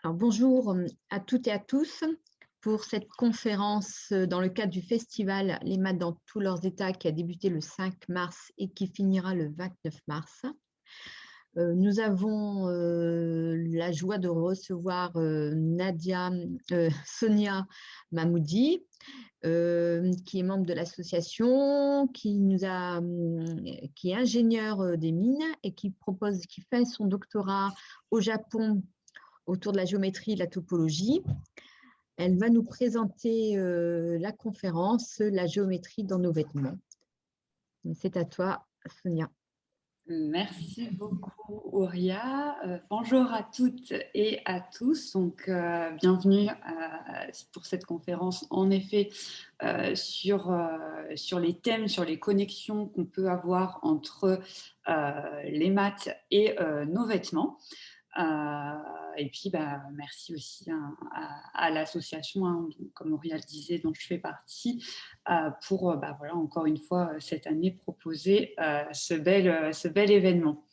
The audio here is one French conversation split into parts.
Alors, bonjour à toutes et à tous pour cette conférence dans le cadre du festival Les maths dans tous leurs états qui a débuté le 5 mars et qui finira le 29 mars. Nous avons la joie de recevoir Sonia Mahmoudi, qui est membre de l'association, qui est ingénieure des mines et qui fait son doctorat au Japon autour de la géométrie et de la topologie. Elle va nous présenter la conférence La géométrie dans nos vêtements. C'est à toi, Sonia. Merci beaucoup, Auria. Bonjour à toutes et à tous. Donc, bienvenue pour cette conférence, en effet, sur les thèmes, sur les connexions qu'on peut avoir entre les maths et nos vêtements. Et puis, merci aussi à l'association, comme Auria le disait, dont je fais partie, pour, voilà, encore une fois, cette année, proposer ce bel événement.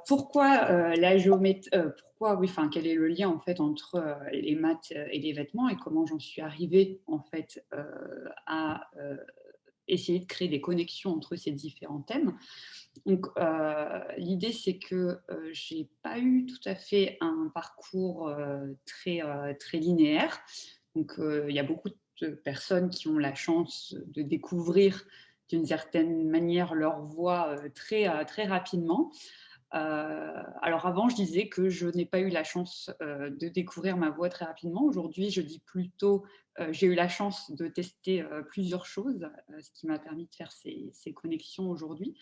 Pourquoi la géométrie, quel est le lien en fait entre les maths et les vêtements et comment j'en suis arrivée en fait à essayer de créer des connexions entre ces différents thèmes. Donc, l'idée, c'est que je n'ai pas eu tout à fait un parcours très linéaire. Donc, il y a beaucoup de personnes qui ont la chance de découvrir d'une certaine manière leur voie très rapidement. Alors avant, je disais que je n'ai pas eu la chance de découvrir ma voie très rapidement. Aujourd'hui, je dis plutôt j'ai eu la chance de tester plusieurs choses, ce qui m'a permis de faire ces connexions aujourd'hui.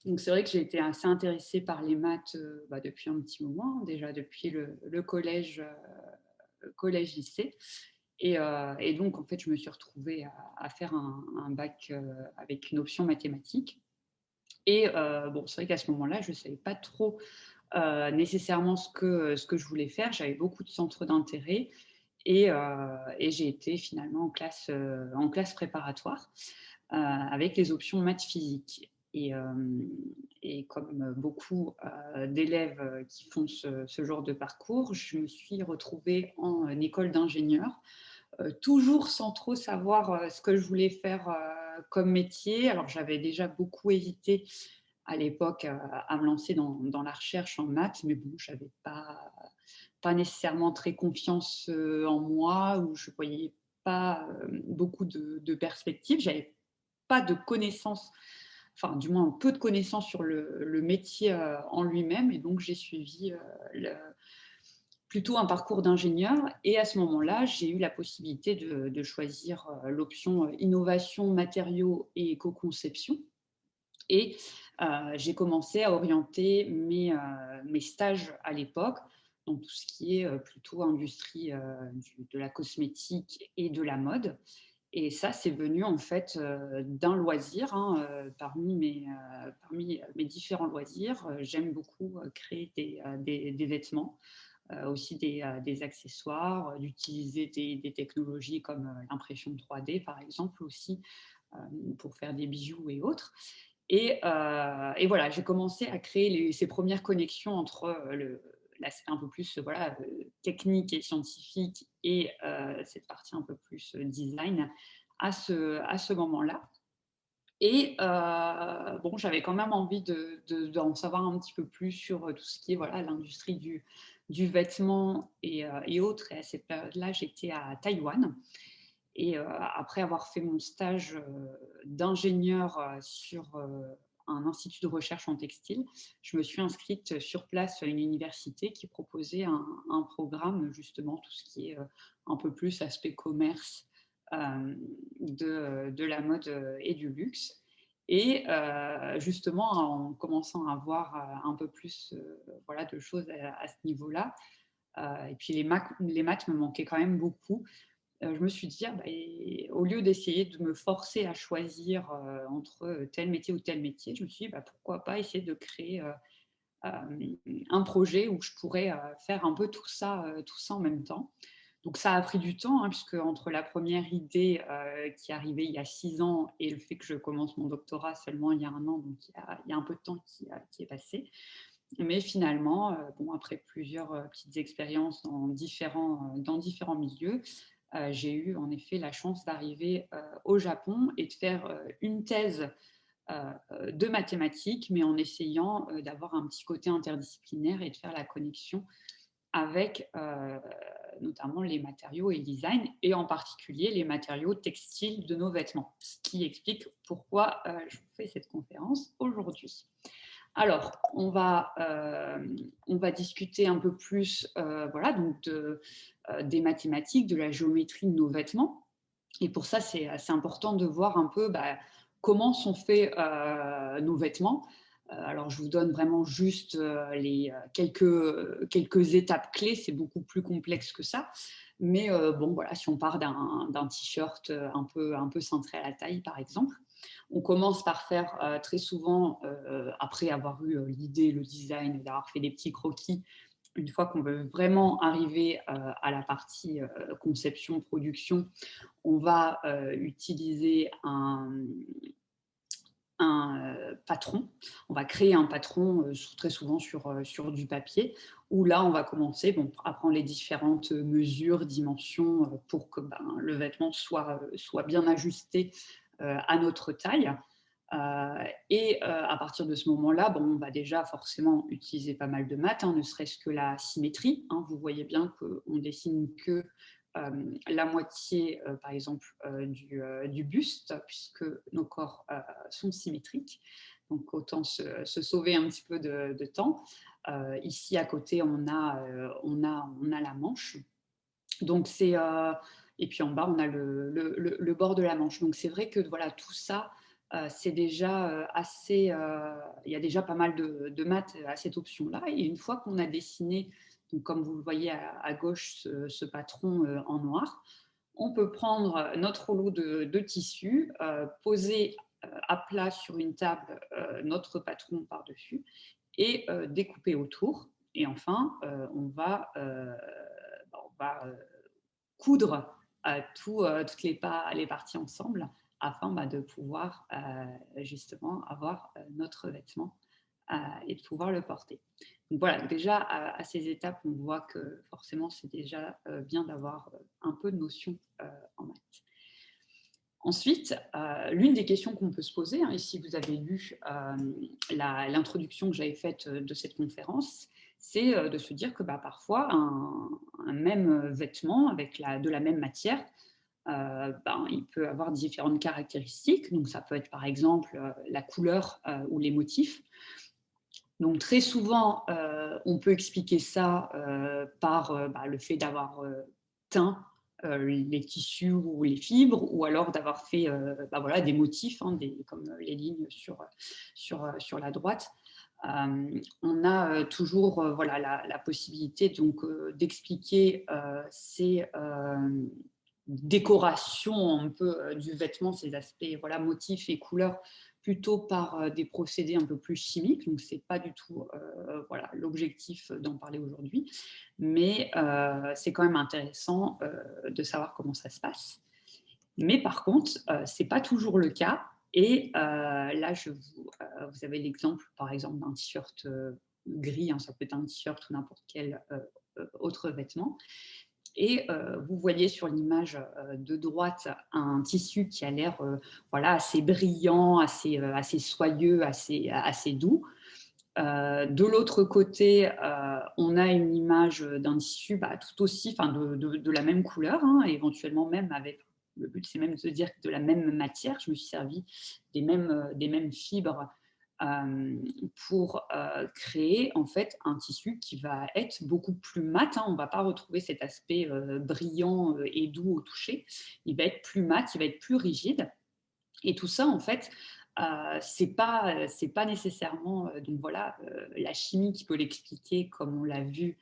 Donc c'est vrai que j'ai été assez intéressée par les maths depuis un petit moment, déjà depuis le collège-lycée. Et donc, en fait, je me suis retrouvée à faire un bac avec une option mathématiques. Et c'est vrai qu'à ce moment-là, je ne savais pas trop nécessairement ce que je voulais faire. J'avais beaucoup de centres d'intérêt et j'ai été finalement en classe préparatoire avec les options maths physique. Et comme beaucoup d'élèves qui font ce genre de parcours, je me suis retrouvée en école d'ingénieur, toujours sans trop savoir ce que je voulais faire comme métier. Alors j'avais déjà beaucoup hésité à l'époque à me lancer dans la recherche en maths, mais bon, je n'avais pas nécessairement très confiance en moi, ou je ne voyais pas beaucoup de perspectives. Je n'avais pas de connaissances, enfin du moins peu de connaissances sur le métier en lui-même, et donc j'ai suivi plutôt un parcours d'ingénieur. Et à ce moment-là, j'ai eu la possibilité de choisir l'option innovation, matériaux et éco-conception. Et j'ai commencé à orienter mes stages à l'époque dans tout ce qui est plutôt industrie de la cosmétique et de la mode. Et ça, c'est venu en fait d'un loisir. Parmi mes différents loisirs, j'aime beaucoup créer des vêtements, aussi des accessoires, d'utiliser des technologies comme l'impression 3D, par exemple, aussi pour faire des bijoux et autres. Et voilà, j'ai commencé à créer ces premières connexions entre l'aspect un peu plus technique et scientifique et cette partie un peu plus design à ce moment-là. Et j'avais quand même envie d'en savoir un petit peu plus sur tout ce qui est l'industrie du vêtement et autres. Et à cette période-là, j'étais à Taïwan. Et après avoir fait mon stage d'ingénieur sur un institut de recherche en textile, je me suis inscrite sur place à une université qui proposait un programme, justement, tout ce qui est un peu plus aspect commerce de la mode et du luxe. Et justement, en commençant à voir un peu plus de choses à ce niveau-là, et puis les maths me manquaient quand même beaucoup. Je me suis dit, au lieu d'essayer de me forcer à choisir entre tel métier ou tel métier, je me suis dit, pourquoi pas essayer de créer un projet où je pourrais faire un peu tout ça en même temps. Donc ça a pris du temps, puisque entre la première idée qui est arrivée il y a 6 ans et le fait que je commence mon doctorat seulement il y a un an, donc il y a un peu de temps qui est passé. Mais finalement, bon, après plusieurs petites expériences dans différents milieux, j'ai eu en effet la chance d'arriver au Japon et de faire une thèse de mathématiques, mais en essayant d'avoir un petit côté interdisciplinaire et de faire la connexion avec notamment les matériaux et le design, et en particulier les matériaux textiles de nos vêtements, ce qui explique pourquoi je vous fais cette conférence aujourd'hui. Alors, on va discuter un peu plus voilà, donc des mathématiques, de la géométrie de nos vêtements. Et pour ça, c'est assez important de voir un peu comment sont faits nos vêtements. Alors, je vous donne vraiment juste les quelques étapes clés. C'est beaucoup plus complexe que ça. Mais bon, voilà, si on part d'un t-shirt un peu cintré à la taille, par exemple, on commence par faire très souvent, après avoir eu l'idée, le design, d'avoir fait des petits croquis, une fois qu'on veut vraiment arriver à la partie conception, production, on va utiliser un patron. On va créer un patron très souvent sur du papier, où là, on va commencer à prendre les différentes mesures, dimensions, pour que le vêtement soit bien ajusté à notre taille. Et à partir de ce moment-là, on va déjà forcément utiliser pas mal de maths, ne serait-ce que la symétrie. Vous voyez bien qu'on dessine que la moitié, par exemple, du buste, puisque nos corps sont symétriques. Donc, autant se sauver un petit peu de temps. Ici, à côté, on a la manche. Donc, et puis en bas, on a le bord de la manche. Donc, c'est vrai que voilà, tout ça, c'est déjà assez. Il y a déjà pas mal de maths à cette option-là. Et une fois qu'on a dessiné, donc comme vous le voyez à gauche, ce patron en noir, on peut prendre notre rouleau de tissu, poser à plat sur une table notre patron par-dessus et découper autour. Et enfin, on va coudre toutes les parties ensemble afin de pouvoir justement avoir notre vêtement et de pouvoir le porter. Donc voilà, déjà à ces étapes, on voit que forcément c'est déjà bien d'avoir un peu de notion en maths. Ensuite, l'une des questions qu'on peut se poser, et si vous avez lu l'introduction que j'avais faite de cette conférence, c'est de se dire que parfois un même vêtement avec de la même matière, il peut avoir différentes caractéristiques. Donc ça peut être par exemple la couleur ou les motifs. Donc très souvent, on peut expliquer ça par le fait d'avoir teint les tissus ou les fibres, ou alors d'avoir fait voilà, des motifs, comme les lignes sur la droite. On a toujours voilà, la possibilité donc d'expliquer ces décorations un peu du vêtement, ces aspects voilà, motifs et couleurs, plutôt par des procédés un peu plus chimiques. Donc, ce n'est pas du tout voilà, l'objectif d'en parler aujourd'hui, mais c'est quand même intéressant de savoir comment ça se passe. Mais par contre, ce n'est pas toujours le cas. Et là, vous avez l'exemple, par exemple, d'un t-shirt gris, ça peut être un t-shirt ou n'importe quel autre vêtement. Et vous voyez sur l'image de droite un tissu qui a l'air voilà, assez brillant, assez soyeux, assez doux. De l'autre côté, on a une image d'un tissu tout aussi, de la même couleur, éventuellement même avec, le but c'est même de se dire de la même matière. Je me suis servi des mêmes fibres pour créer en fait un tissu qui va être beaucoup plus mat. On ne va pas retrouver cet aspect brillant et doux au toucher. Il va être plus mat, il va être plus rigide. Et tout ça, en fait, c'est pas nécessairement donc voilà, la chimie qui peut l'expliquer, comme on l'a vu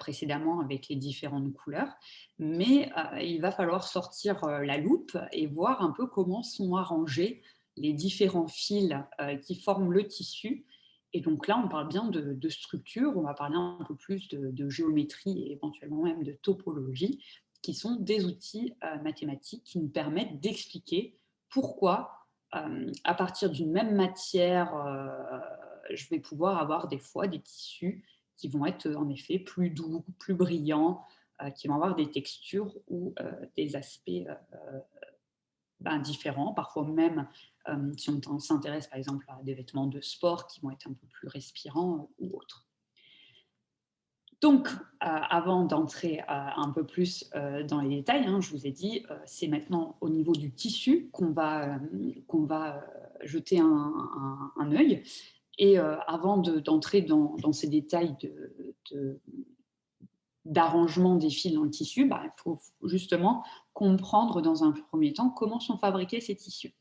précédemment avec les différentes couleurs, mais il va falloir sortir la loupe et voir un peu comment sont arrangés les différents fils qui forment le tissu. Et donc là, on parle bien de structure, on va parler un peu plus de géométrie et éventuellement même de topologie, qui sont des outils mathématiques qui nous permettent d'expliquer pourquoi, à partir d'une même matière je vais pouvoir avoir des fois des tissus qui vont être en effet plus doux, plus brillants, qui vont avoir des textures ou des aspects différents, parfois même si on s'intéresse par exemple à des vêtements de sport qui vont être un peu plus respirants ou autres. Donc, avant d'entrer un peu plus dans les détails, hein, je vous ai dit, c'est maintenant au niveau du tissu qu'on va jeter un œil. Et avant d'entrer dans ces détails d'arrangement des fils dans le tissu, il faut justement comprendre dans un premier temps comment sont fabriqués ces tissus.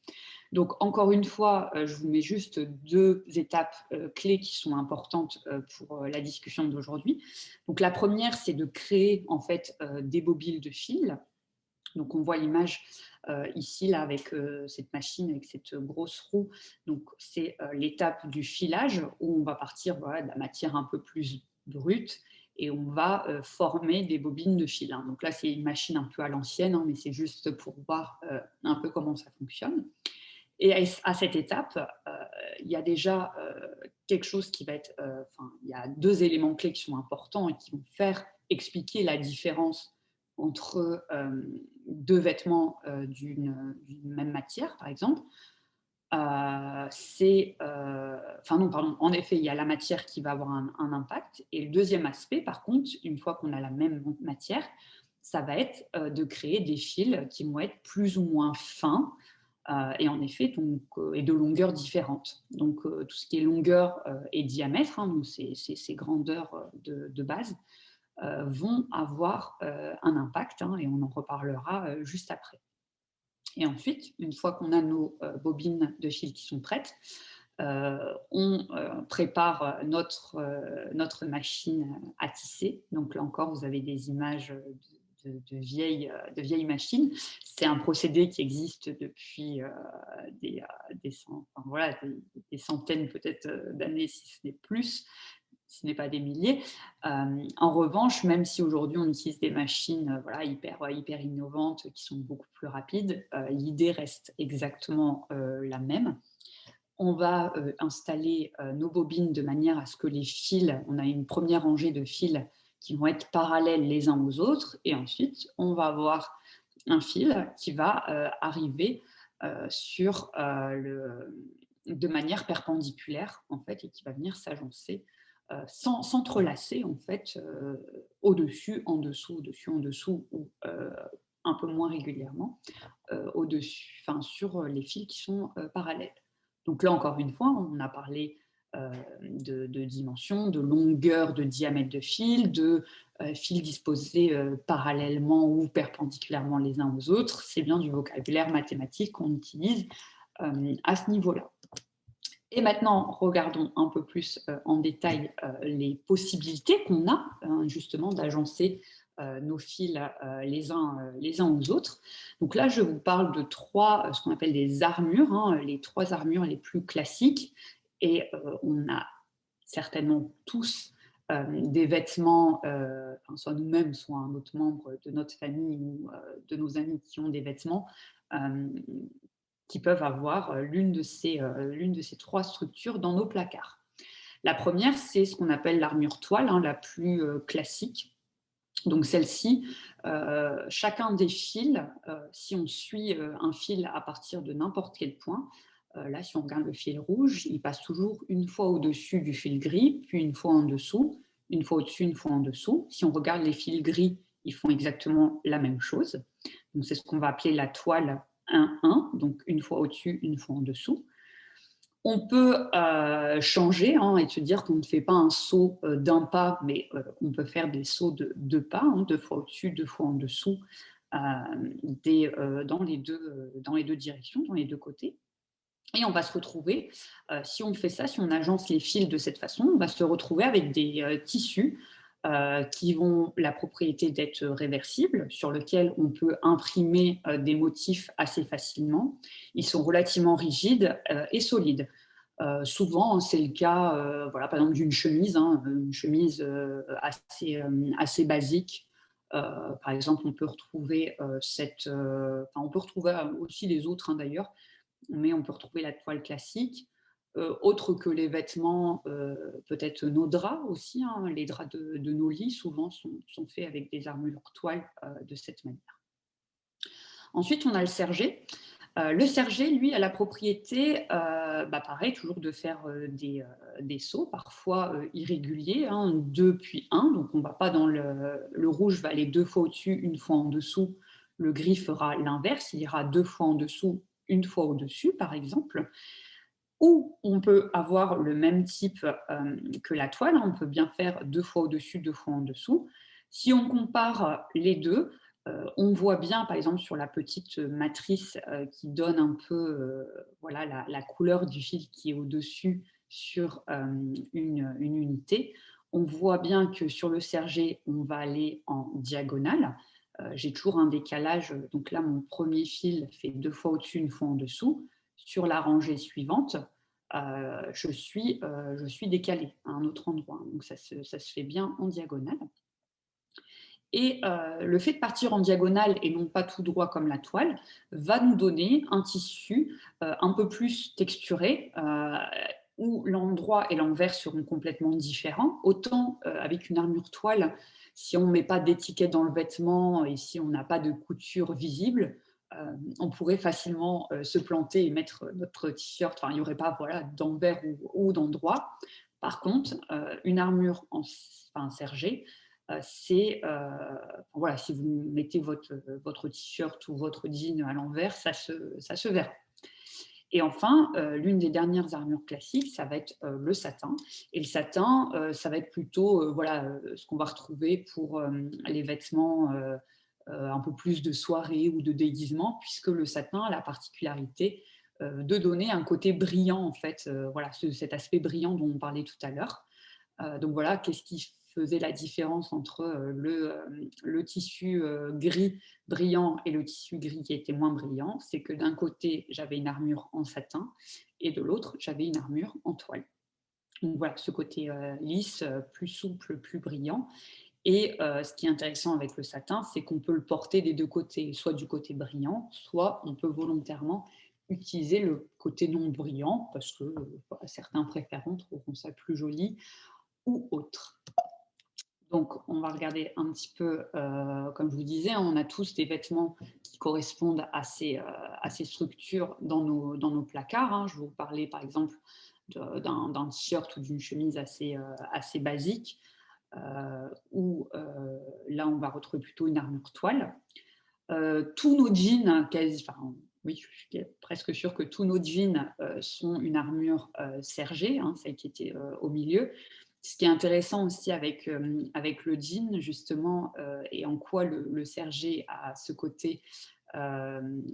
Donc, encore une fois, je vous mets juste 2 étapes clés qui sont importantes pour la discussion d'aujourd'hui. Donc, la première, c'est de créer en fait des bobiles de fil. Donc, on voit l'image ici là, avec cette machine, avec cette grosse roue. Donc, c'est l'étape du filage où on va partir voilà, de la matière un peu plus brute et on va former des bobines de fil. Hein. Donc là, c'est une machine un peu à l'ancienne, hein, mais c'est juste pour voir un peu comment ça fonctionne. Et à cette étape, il y a déjà quelque chose qui va être... il y a 2 éléments clés qui sont importants et qui vont faire expliquer la différence entre 2 vêtements d'une même matière, par exemple. En effet, il y a la matière qui va avoir un impact. Et le deuxième aspect, par contre, une fois qu'on a la même matière, ça va être de créer des fils qui vont être plus ou moins fins, et en effet, et de longueurs différentes. Donc, tout ce qui est longueur et diamètre, hein, donc ces grandeurs de base, vont avoir un impact, hein, et on en reparlera juste après. Et ensuite, une fois qu'on a nos bobines de fil qui sont prêtes, on prépare notre machine à tisser. Donc là encore, vous avez des images de vieilles machines. C'est un procédé qui existe depuis des centaines peut-être d'années, si ce n'est plus, si ce n'est pas des milliers. En revanche, même si aujourd'hui on utilise des machines hyper innovantes qui sont beaucoup plus rapides, l'idée reste exactement la même. On va installer nos bobines de manière à ce que les fils, on a une première rangée de fils qui vont être parallèles les uns aux autres, et ensuite on va avoir un fil qui va arriver de manière perpendiculaire en fait, et qui va venir s'agencer, s'entrelacer en fait, au-dessus, en dessous, ou un peu moins régulièrement au-dessus, sur les fils qui sont parallèles. Donc là, encore une fois, on a parlé de dimension, de longueur, de diamètre de fil, de fils disposés parallèlement ou perpendiculairement les uns aux autres. C'est bien du vocabulaire mathématique qu'on utilise à ce niveau-là. Et maintenant, regardons un peu plus en détail les possibilités qu'on a justement d'agencer nos fils les uns aux autres. Donc là, je vous parle de ce qu'on appelle des armures, hein, les 3 armures les plus classiques. Et on a certainement tous des vêtements, soit nous-mêmes, soit un autre membre de notre famille ou de nos amis qui ont des vêtements qui peuvent avoir l'une de ces 3 structures dans nos placards. La première, c'est ce qu'on appelle l'armure toile, hein, la plus classique. Donc celle-ci, chacun des fils, si on suit un fil à partir de n'importe quel point, là si on regarde le fil rouge, il passe toujours une fois au-dessus du fil gris, puis une fois en dessous, une fois au-dessus, une fois en dessous. Si on regarde les fils gris, ils font exactement la même chose. Donc c'est ce qu'on va appeler la toile 1-1, donc une fois au-dessus, une fois en dessous. On peut changer et se dire qu'on ne fait pas un saut d'un pas, mais on peut faire des sauts de 2 pas, 2 fois au-dessus, 2 fois en dessous, dans les deux directions, dans les 2 côtés. Et on va se retrouver, si on fait ça, si on agence les fils de cette façon, on va se retrouver avec des tissus qui ont la propriété d'être réversibles, sur lesquels on peut imprimer des motifs assez facilement. Ils sont relativement rigides et solides. Souvent, c'est le cas, par exemple, d'une chemise, une chemise assez basique. Par exemple, on peut retrouver on peut retrouver aussi les autres d'ailleurs, mais on peut retrouver la toile classique. autres que les vêtements, peut-être nos draps aussi, hein. Les draps de nos lits souvent sont faits avec des armures toiles de cette manière. Ensuite, on a le serger. Le serger, lui, a la propriété, pareil, toujours de faire des sauts, parfois irréguliers, hein, 2 puis 1. Donc, on ne va pas dans le rouge, va aller 2 fois au-dessus, une fois en dessous. Le gris fera l'inverse, il ira 2 fois en dessous, une fois au-dessus, par exemple. Ou on peut avoir le même type que la toile, hein, on peut bien faire 2 fois au-dessus, 2 fois en dessous. Si on compare les deux, on voit bien, par exemple, sur la petite matrice qui donne un peu voilà, la couleur du fil qui est au-dessus sur une unité, on voit bien que sur le serger, on va aller en diagonale. J'ai toujours un décalage, donc là, mon premier fil fait 2 fois au-dessus, une fois en dessous. Sur la rangée suivante, je suis décalée à un autre endroit. Donc ça se fait bien en diagonale. Et le fait de partir en diagonale et non pas tout droit comme la toile va nous donner un tissu un peu plus texturé, où l'endroit et l'envers seront complètement différents. Autant avec une armure toile, si on ne met pas d'étiquette dans le vêtement et si on n'a pas de couture visible, on pourrait facilement se planter et mettre notre t-shirt, enfin, il n'y aurait pas voilà, d'envers ou d'endroit. Par contre, une armure en sergé, c'est, voilà, si vous mettez votre t-shirt ou votre jean à l'envers, ça se verra. Et enfin, l'une des dernières armures classiques, ça va être le satin. Et le satin, ça va être plutôt voilà, ce qu'on va retrouver pour les vêtements un peu plus de soirée ou de déguisement, puisque le satin a la particularité de donner un côté brillant, en fait, voilà, cet aspect brillant dont on parlait tout à l'heure. Donc voilà, qu'est-ce qui faisait la différence entre le tissu gris brillant et le tissu gris qui était moins brillant, c'est que d'un côté, j'avais une armure en satin et de l'autre, j'avais une armure en toile. Donc voilà, ce côté lisse, plus souple, plus brillant. Et ce qui est intéressant avec le satin, c'est qu'on peut le porter des deux côtés, soit du côté brillant, soit on peut volontairement utiliser le côté non brillant, parce que certains préférants trouveront ça plus joli, ou autre. Donc, on va regarder un petit peu, comme je vous disais, on a tous des vêtements qui correspondent à ces structures dans nos placards, hein. Je vais vous parler, par exemple, d'un t-shirt ou d'une chemise assez basique, où là, on va retrouver plutôt une armure toile. Tous nos jeans, oui, je suis presque sûre que tous nos jeans sont une armure sergée, hein, celle qui était au milieu. Ce qui est intéressant aussi avec le jean, justement, et en quoi le sergé a ce côté,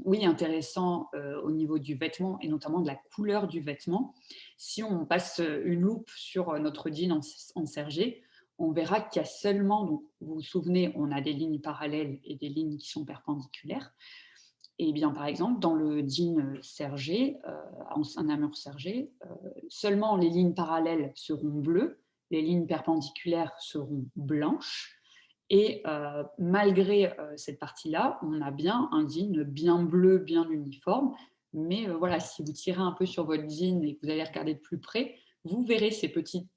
oui, intéressant au niveau du vêtement et notamment de la couleur du vêtement. Si on passe une loupe sur notre jean en sergé, on verra qu'il y a seulement, donc, vous vous souvenez, on a des lignes parallèles et des lignes qui sont perpendiculaires. Et bien, par exemple, dans le jean sergé, en armure sergée, seulement les lignes parallèles seront bleues, les lignes perpendiculaires seront blanches. Et malgré cette partie-là, on a bien un jean bien bleu, bien uniforme. Mais voilà, si vous tirez un peu sur votre jean et que vous allez regarder de plus près, vous verrez ces petits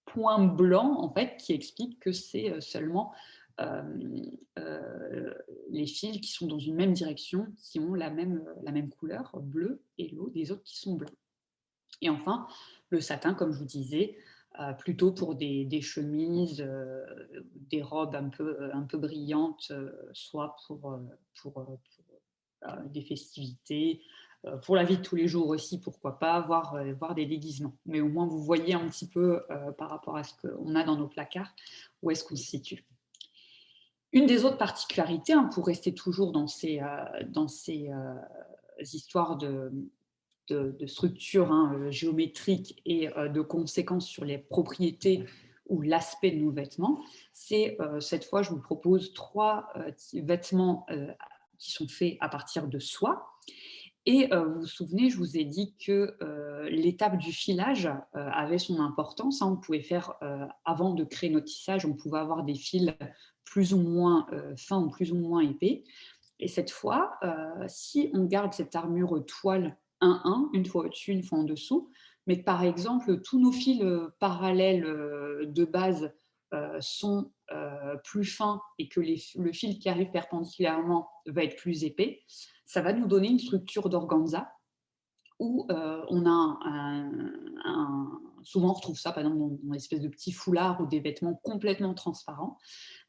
points blancs en fait, qui expliquent que c'est seulement les fils qui sont dans une même direction, qui ont la même couleur, bleu, et les autres qui sont blancs. Et enfin, le satin, comme je vous disais, plutôt pour des chemises, des robes un peu brillantes, soit pour des festivités, pour la vie de tous les jours aussi, pourquoi pas, voir des déguisements. Mais au moins, vous voyez un petit peu par rapport à ce qu'on a dans nos placards, où est-ce qu'on se situe. Une des autres particularités, hein, pour rester toujours dans ces histoires de structure géométrique et de conséquences sur les propriétés ou l'aspect de nos vêtements, c'est cette fois, je vous propose 3 vêtements qui sont faits à partir de soie. Et vous vous souvenez, je vous ai dit que l'étape du filage avait son importance, hein. On pouvait faire, avant de créer notre tissage, on pouvait avoir des fils plus ou moins fins ou plus ou moins épais. Et cette fois, si on garde cette armure toile 1-1, une fois au-dessus, une fois en dessous, mais que par exemple, tous nos fils parallèles de base sont plus fins et que le fil qui arrive perpendiculairement va être plus épais, ça va nous donner une structure d'organza où on a souvent on retrouve ça par exemple dans une espèce de petit foulard ou des vêtements complètement transparents.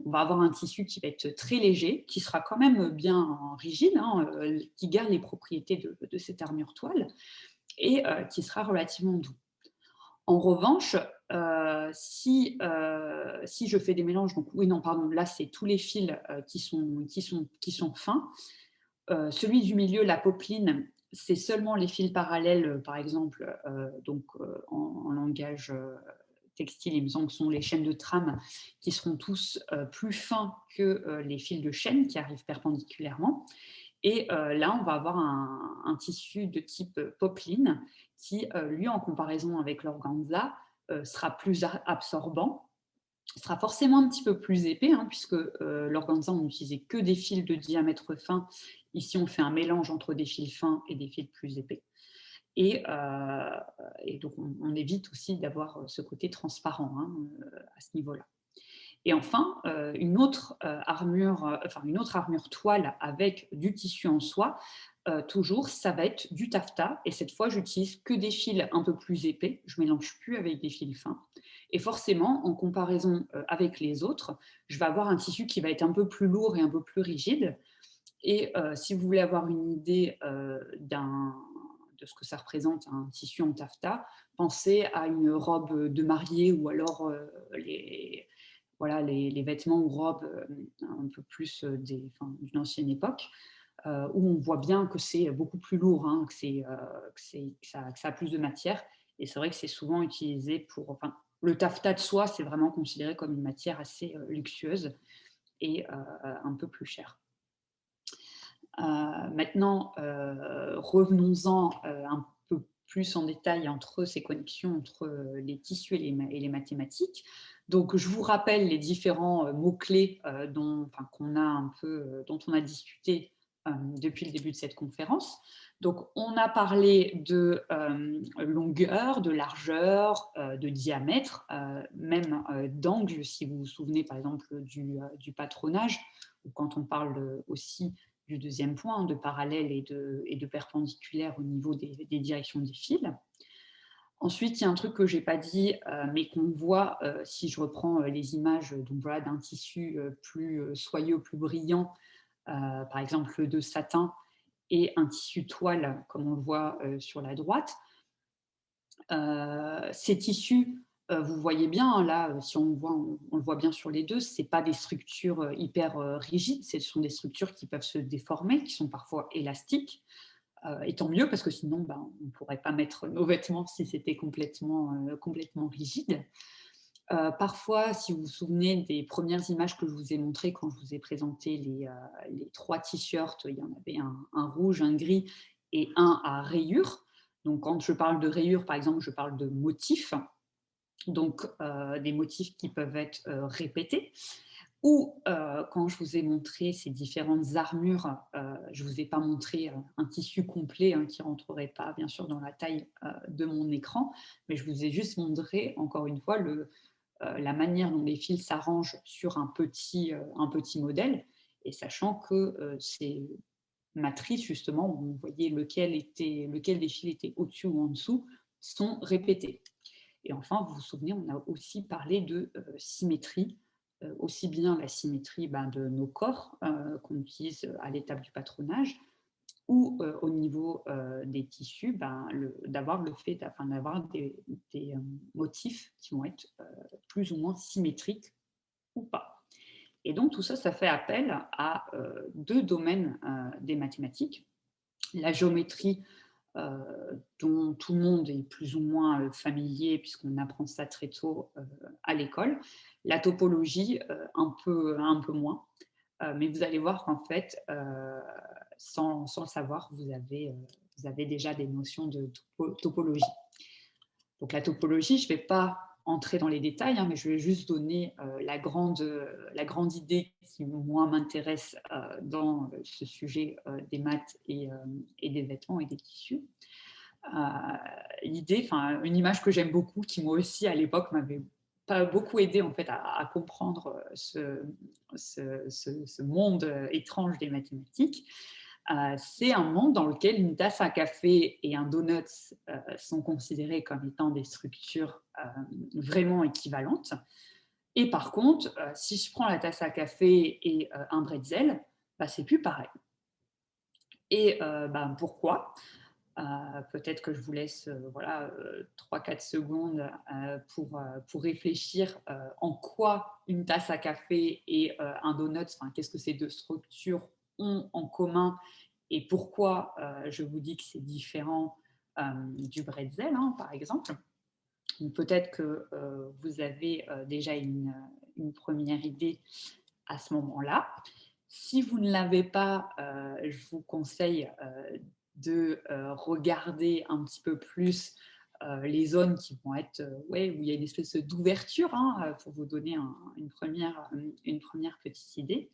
On va avoir un tissu qui va être très léger, qui sera quand même bien rigide, hein, qui garde les propriétés de cette armure toile et qui sera relativement doux. En revanche, si je fais des mélanges, donc oui, non, pardon, là, c'est tous les fils qui sont fins. Celui du milieu, la popeline, c'est seulement les fils parallèles, par exemple, donc en langage textile, il me semble que ce sont les chaînes de trame qui seront tous plus fins que les fils de chaîne qui arrivent perpendiculairement. Et là, on va avoir un tissu de type popeline qui, lui, en comparaison avec l'organza, sera plus absorbant, sera forcément un petit peu plus épais, hein, puisque l'organza, on n'utilisait que des fils de diamètre fin. Ici, on fait un mélange entre des fils fins et des fils plus épais. Et donc, on évite aussi d'avoir ce côté transparent, hein, à ce niveau-là. Et enfin, une autre armure toile avec du tissu en soie, toujours, ça va être du taffetas. Et cette fois, j'utilise que des fils un peu plus épais. Je ne mélange plus avec des fils fins. Et forcément, en comparaison avec les autres, je vais avoir un tissu qui va être un peu plus lourd et un peu plus rigide. Et si vous voulez avoir une idée de ce que ça représente, un tissu en taffetas, pensez à une robe de mariée ou alors les vêtements ou robes un peu plus d'une ancienne époque, où on voit bien que c'est beaucoup plus lourd, hein, que ça a plus de matière. Et c'est vrai que c'est souvent utilisé pour... Enfin, le taffetas de soie, c'est vraiment considéré comme une matière assez luxueuse et un peu plus chère. Maintenant, revenons-en un peu plus en détail entre ces connexions entre les tissus et les mathématiques. Donc, je vous rappelle les différents mots-clés dont on a discuté depuis le début de cette conférence. Donc, on a parlé de longueur, de largeur, de diamètre, même d'angle, si vous vous souvenez par exemple du patronage, ou quand on parle aussi du deuxième point, de parallèle et de perpendiculaire au niveau des directions des fils. Ensuite, il y a un truc que je n'ai pas dit, mais qu'on voit si je reprends les images d'un tissu plus soyeux, plus brillant, par exemple de satin, et un tissu toile, comme on le voit sur la droite. Ces tissus, vous voyez bien, hein, là, si on le voit bien sur les deux, ce n'est pas des structures hyper rigides, ce sont des structures qui peuvent se déformer, qui sont parfois élastiques. Et tant mieux, parce que sinon, on ne pourrait pas mettre nos vêtements si c'était complètement rigide. Parfois, si vous vous souvenez des premières images que je vous ai montrées quand je vous ai présenté les 3 t-shirts, il y en avait un rouge, un gris et un à rayures. Donc, quand je parle de rayures, par exemple, je parle de motifs, donc des motifs qui peuvent être répétés. Ou quand je vous ai montré ces différentes armures, je ne vous ai pas montré un tissu complet hein, qui ne rentrerait pas, bien sûr, dans la taille de mon écran, mais je vous ai juste montré, encore une fois, la manière dont les fils s'arrangent sur un petit modèle, et sachant que ces matrices, justement, où vous voyez lequel des fils était au-dessus ou en dessous, sont répétés. Et enfin, vous vous souvenez, on a aussi parlé de symétrie, aussi bien la symétrie de nos corps qu'on utilise à l'étape du patronage, ou au niveau des tissus, d'avoir des motifs qui vont être plus ou moins symétriques ou pas. Et donc tout ça, ça fait appel à 2 domaines des mathématiques. La géométrie, dont tout le monde est plus ou moins familier, puisqu'on apprend ça très tôt à l'école. La topologie, un peu moins. Mais vous allez voir qu'en fait, sans le savoir, vous avez déjà des notions de topologie. Donc la topologie, je ne vais pas entrer dans les détails, hein, mais je vais juste donner la grande idée qui, moi, m'intéresse dans ce sujet des maths et des vêtements et des tissus. l'idée, enfin une image que j'aime beaucoup, qui moi aussi à l'époque m'avait pas beaucoup aidé en fait à comprendre ce monde étrange des mathématiques. C'est un monde dans lequel une tasse à café et un donut sont considérés comme étant des structures vraiment équivalentes. Et par contre, si je prends la tasse à café et un bretzel, bah, c'est plus pareil. Et bah, pourquoi? Peut-être que je vous laisse voilà, 3-4 secondes pour réfléchir en quoi une tasse à café et un donut, enfin, qu'est-ce que ces deux structures ont en commun et pourquoi je vous dis que c'est différent du bretzel, hein, par exemple. Peut-être que vous avez déjà une première idée à ce moment-là. Si vous ne l'avez pas, je vous conseille de regarder un petit peu plus les zones qui vont être, ouais, où il y a une espèce d'ouverture, hein, pour vous donner une première petite idée.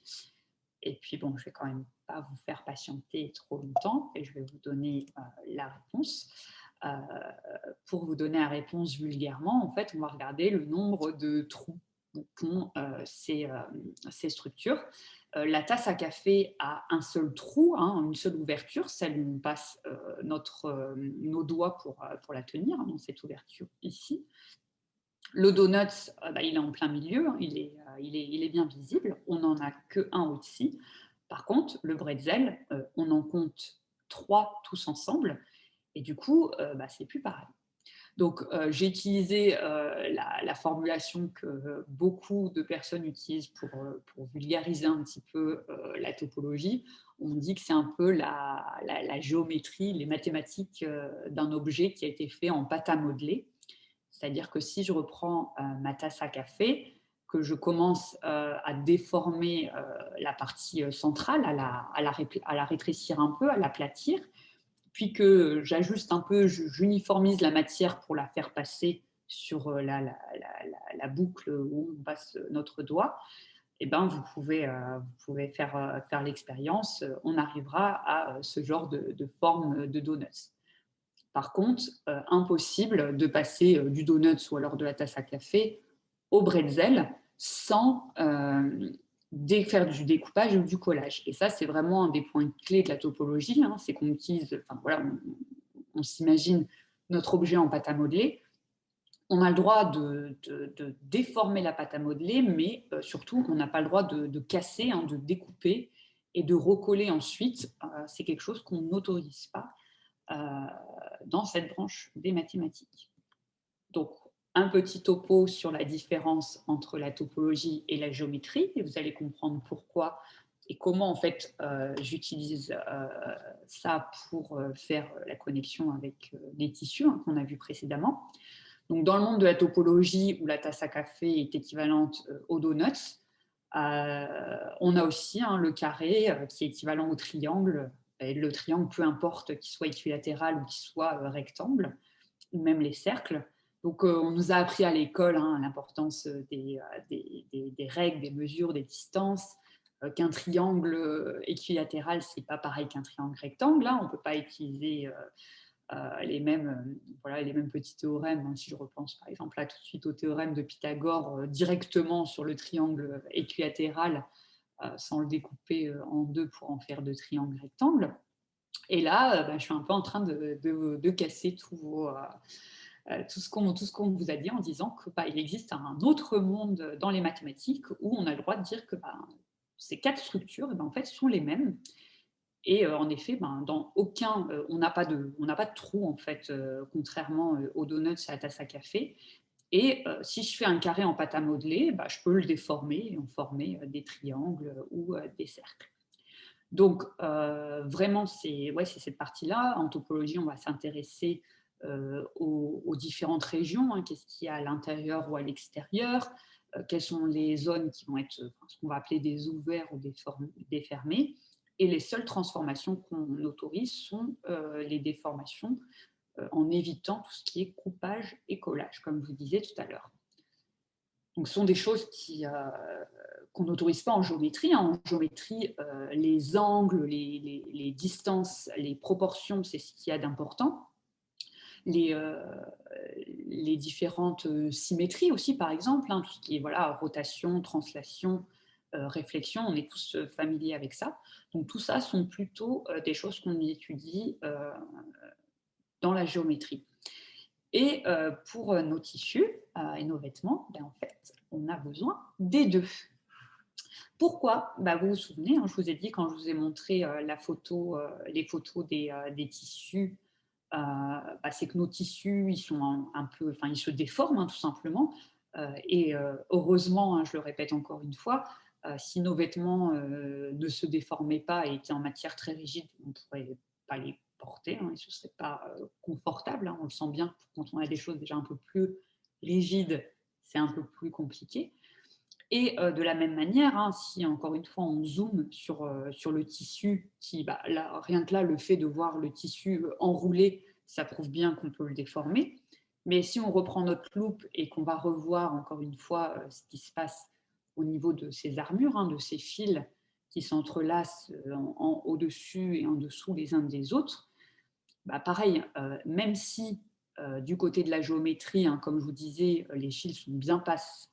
Et puis, bon, je vais quand même pas vous faire patienter trop longtemps et je vais vous donner la réponse. Euh, pour vous donner la réponse vulgairement, en fait, on va regarder le nombre de trous qu'ont ces structures. La tasse à café a un seul trou, hein, une seule ouverture, celle où on passe nos doigts pour la tenir, hein, dans cette ouverture ici. Le donut, bah, il est en plein milieu, hein, il est bien visible, on n'en a qu'un au-dessus. Par contre, le bretzel, on en compte 3 tous ensemble, et du coup, bah, c'est plus pareil. Donc, j'ai utilisé la formulation que beaucoup de personnes utilisent pour vulgariser un petit peu la topologie. On dit que c'est un peu la géométrie, les mathématiques d'un objet qui a été fait en pâte à modeler. C'est-à-dire que si je reprends ma tasse à café, que je commence à déformer la partie centrale, à la rétrécir un peu, à l'aplatir, puis que j'ajuste un peu, j'uniformise la matière pour la faire passer sur la boucle où on passe notre doigt, eh ben, vous pouvez faire l'expérience. On arrivera à ce genre de forme de donuts. Par contre, impossible de passer du donut ou alors de la tasse à café au bretzel sans faire du découpage ou du collage. Et ça, c'est vraiment un des points clés de la topologie. Hein, c'est qu'on utilise, enfin, voilà, on s'imagine notre objet en pâte à modeler. On a le droit de déformer la pâte à modeler, mais surtout, on n'a pas le droit de casser, hein, de découper et de recoller ensuite. C'est quelque chose qu'on n'autorise pas dans cette branche des mathématiques. Donc, un petit topo sur la différence entre la topologie et la géométrie, et vous allez comprendre pourquoi et comment en fait j'utilise ça pour faire la connexion avec les tissus, hein, qu'on a vu précédemment. Donc, dans le monde de la topologie, où la tasse à café est équivalente aux donuts, on a aussi, hein, le carré qui est équivalent au triangle. Et le triangle, peu importe qu'il soit équilatéral ou qu'il soit rectangle, ou même les cercles. Donc, on nous a appris à l'école, hein, l'importance des règles, des mesures, des distances, qu'un triangle équilatéral, ce n'est pas pareil qu'un triangle rectangle. Hein. On ne peut pas utiliser les mêmes petits théorèmes. Hein. Si je repense par exemple là tout de suite au théorème de Pythagore directement sur le triangle équilatéral, sans le découper en deux pour en faire deux triangles rectangles. Et là, je suis un peu en train de casser tout ce qu'on vous a dit en disant qu'il existe un autre monde dans les mathématiques où on a le droit de dire que ces 4 structures, en fait, sont les mêmes. Et en effet, dans aucun, on n'a pas de trou, en fait, contrairement aux donuts et à la tasse à café. Et si je fais un carré en pâte à modeler, je peux le déformer et en former des triangles ou des cercles. Donc, vraiment, c'est cette partie-là. En topologie, on va s'intéresser aux différentes régions. Hein, qu'est-ce qu'il y a à l'intérieur ou à l'extérieur, quelles sont les zones qui vont être ce qu'on va appeler des ouverts ou des fermés. Et les seules transformations qu'on autorise sont les déformations en évitant tout ce qui est coupage et collage, comme je vous disais tout à l'heure. Donc, ce sont des choses qu'on n'autorise pas en géométrie. En géométrie, les angles, les distances, les proportions, c'est ce qu'il y a d'important. les, les différentes symétries aussi, par exemple, hein, tout ce qui est voilà, rotation, translation, réflexion, on est tous familiers avec ça. Donc tout ça sont plutôt des choses qu'on étudie dans la géométrie. Et pour nos tissus et nos vêtements, ben, en fait, on a besoin des deux. Pourquoi? Bah, vous vous souvenez, hein, je vous ai dit quand je vous ai montré les photos des tissus, bah, c'est que nos tissus, ils sont un peu, enfin, ils se déforment hein, tout simplement. Et heureusement, hein, je le répète encore une fois, si nos vêtements ne se déformaient pas et étaient en matière très rigide, on ne pourrait pas les porter, hein, et ce ne serait pas confortable. Hein, on le sent bien quand on a des choses déjà un peu plus rigides, c'est un peu plus compliqué. Et de la même manière, hein, si encore une fois on zoome sur le tissu, bah, là, rien que là, le fait de voir le tissu enroulé, ça prouve bien qu'on peut le déformer. Mais si on reprend notre loupe et qu'on va revoir encore une fois ce qui se passe au niveau de ces armures, hein, de ces fils qui s'entrelacent au-dessus et en dessous les uns des autres, bah, pareil, même si du côté de la géométrie, hein, comme je vous disais, les fils sont bien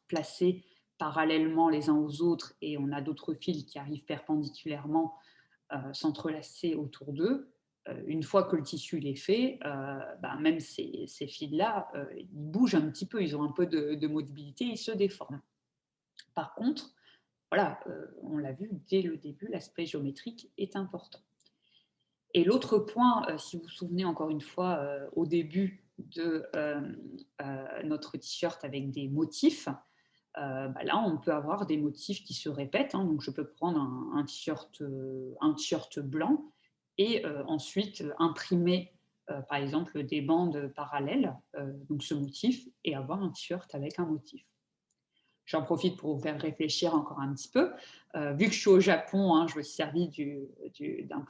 placés parallèlement les uns aux autres et on a d'autres fils qui arrivent perpendiculairement s'entrelacer autour d'eux. Une fois que le tissu est fait, bah, même ces fils-là, ils bougent un petit peu, ils ont un peu de mobilité, ils se déforment. Par contre, voilà, on l'a vu dès le début, l'aspect géométrique est important. Et l'autre point, si vous vous souvenez encore une fois au début de notre t-shirt avec des motifs, bah là, on peut avoir des motifs qui se répètent. Hein. Donc, je peux prendre un t-shirt blanc et ensuite imprimer, par exemple, des bandes parallèles, donc ce motif, et avoir un t-shirt avec un motif. J'en profite pour vous faire réfléchir encore un petit peu. Vu que je suis au Japon, hein, je me suis servi d'un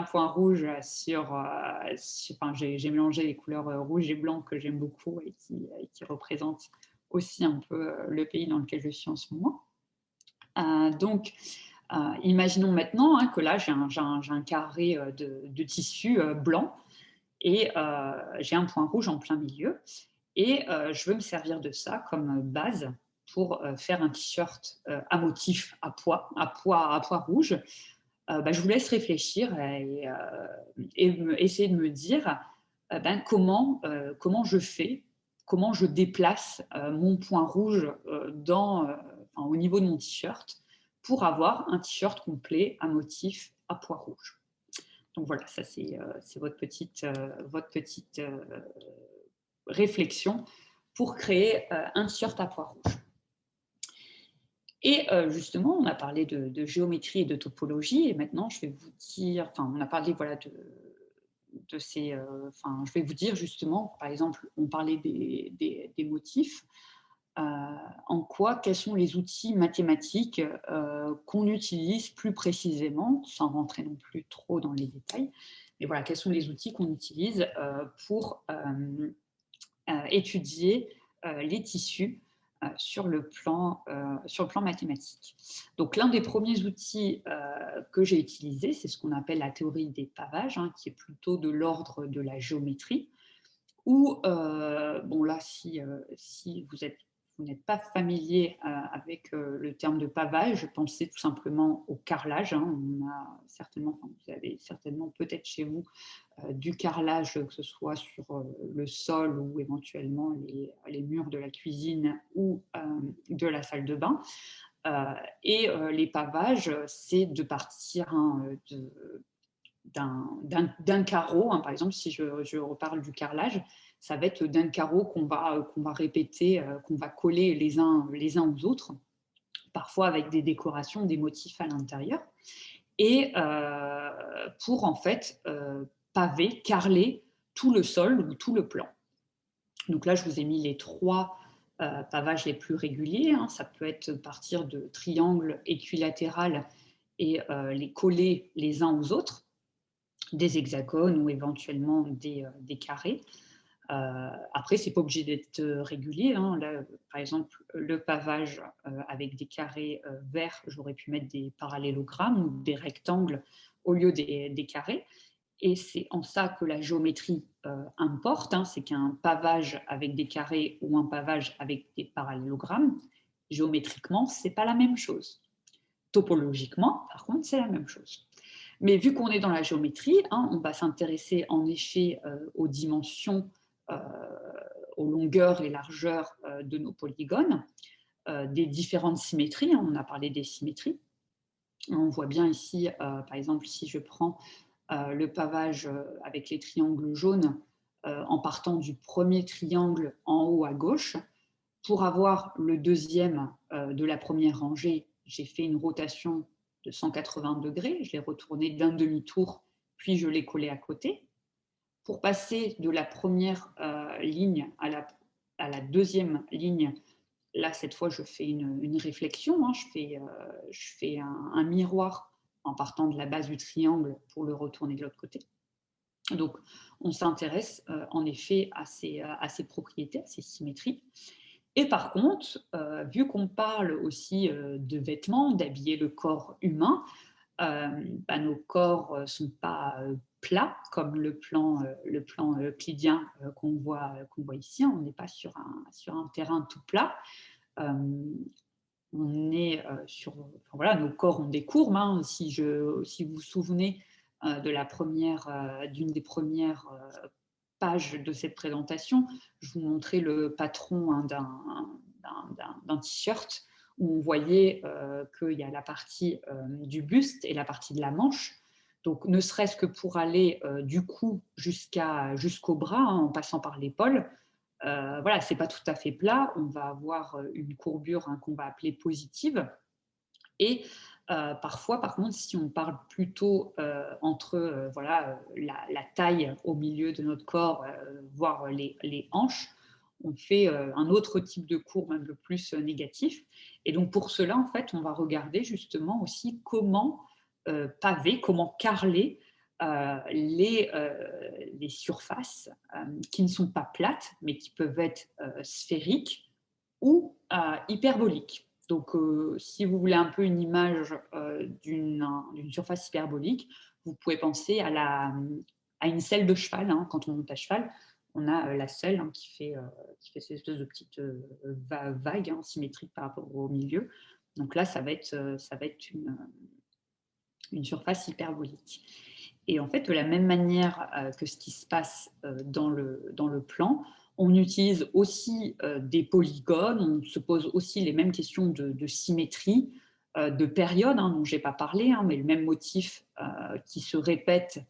point rouge enfin, j'ai mélangé les couleurs rouge et blanc que j'aime beaucoup et qui représentent aussi un peu le pays dans lequel je suis en ce moment. Donc, imaginons maintenant hein, que là, j'ai un carré de tissu blanc et j'ai un point rouge en plein milieu. Et je veux me servir de ça comme base pour faire un t-shirt à motif à pois rouge. Bah, je vous laisse réfléchir et essayer de me dire ben, comment je fais, comment je déplace mon point rouge enfin, au niveau de mon t-shirt pour avoir un t-shirt complet à motif à pois rouge. Donc voilà, ça c'est votre petite réflexion pour créer un t-shirt à pois rouge. Et justement, on a parlé de géométrie et de topologie, et maintenant je vais vous dire, enfin, on a parlé voilà, de ces. Enfin, je vais vous dire justement, par exemple, on parlait des motifs. Quels sont les outils mathématiques qu'on utilise plus précisément, sans rentrer non plus trop dans les détails, mais voilà, quels sont les outils qu'on utilise pour étudier les tissus sur le plan mathématique. Donc l'un des premiers outils que j'ai utilisé, c'est ce qu'on appelle la théorie des pavages, hein, qui est plutôt de l'ordre de la géométrie, où, bon là, si vous n'êtes pas familier avec le terme de pavage, pensez tout simplement au carrelage. Hein. Vous avez certainement peut-être chez vous du carrelage, que ce soit sur le sol ou éventuellement les murs de la cuisine ou de la salle de bain. Les pavages, c'est de partir hein, d'un carreau. Hein. Par exemple, si je reparle du carrelage, ça va être d'un carreau qu'on va répéter, qu'on va coller les uns aux autres, parfois avec des décorations, des motifs à l'intérieur, et pour en fait paver, carreler tout le sol ou tout le plan. Donc là, je vous ai mis les 3 pavages les plus réguliers. Hein. Ça peut être partir de triangles équilatérales et les coller les uns aux autres, des hexagones ou éventuellement des carrés. Après, c'est pas obligé d'être régulier. Hein. Là, par exemple, le pavage avec des carrés verts, j'aurais pu mettre des parallélogrammes ou des rectangles au lieu des carrés. Et c'est en ça que la géométrie importe, hein, c'est qu'un pavage avec des carrés ou un pavage avec des parallélogrammes, géométriquement, ce n'est pas la même chose. Topologiquement, par contre, c'est la même chose. Mais vu qu'on est dans la géométrie, hein, on va s'intéresser en effet aux dimensions, aux longueurs et largeurs de nos polygones, des différentes symétries, hein, on a parlé des symétries. On voit bien ici, par exemple, si je prends le pavage avec les triangles jaunes, en partant du premier triangle en haut à gauche, pour avoir le deuxième de la première rangée, j'ai fait une rotation de 180 degrés, je l'ai retourné d'un demi-tour, puis je l'ai collé à côté. Pour passer de la première ligne à la deuxième ligne, là, cette fois, je fais une réflexion, hein, je fais un miroir en partant de la base du triangle pour le retourner de l'autre côté. Donc, on s'intéresse en effet à ces propriétés, à ces symétries. Et par contre, vu qu'on parle aussi de vêtements, d'habiller le corps humain, nos corps ne sont pas plats comme le plan euclidien qu'on voit ici. On n'est pas sur un terrain tout plat. On est nos corps ont des courbes. Hein. Si vous vous souvenez d'une des premières pages de cette présentation, je vous montrais le patron, hein, d'un t-shirt où on voyait qu'il y a la partie du buste et la partie de la manche. Donc, ne serait-ce que pour aller du cou jusqu'au bras, hein, en passant par l'épaule, voilà, c'est pas tout à fait plat. On va avoir une courbure, hein, qu'on va appeler positive. Et parfois, par contre, si on parle plutôt entre la taille au milieu de notre corps, voire les hanches, on fait un autre type de courbe un peu plus négatif. Et donc, pour cela, en fait, on va regarder justement aussi comment paver, comment carreler les surfaces qui ne sont pas plates, mais qui peuvent être sphériques ou hyperboliques. Donc, si vous voulez un peu une image d'une surface hyperbolique, vous pouvez penser à une selle de cheval. Hein. Quand on monte à cheval, on a la selle, hein, qui fait cette espèce de petite vague, hein, symétrique par rapport au milieu. Donc là, ça va être une surface hyperbolique. Et en fait, de la même manière que ce qui se passe dans le plan, on utilise aussi des polygones, on se pose aussi les mêmes questions de symétrie, de période, hein, dont je n'ai pas parlé, hein, mais le même motif qui se répète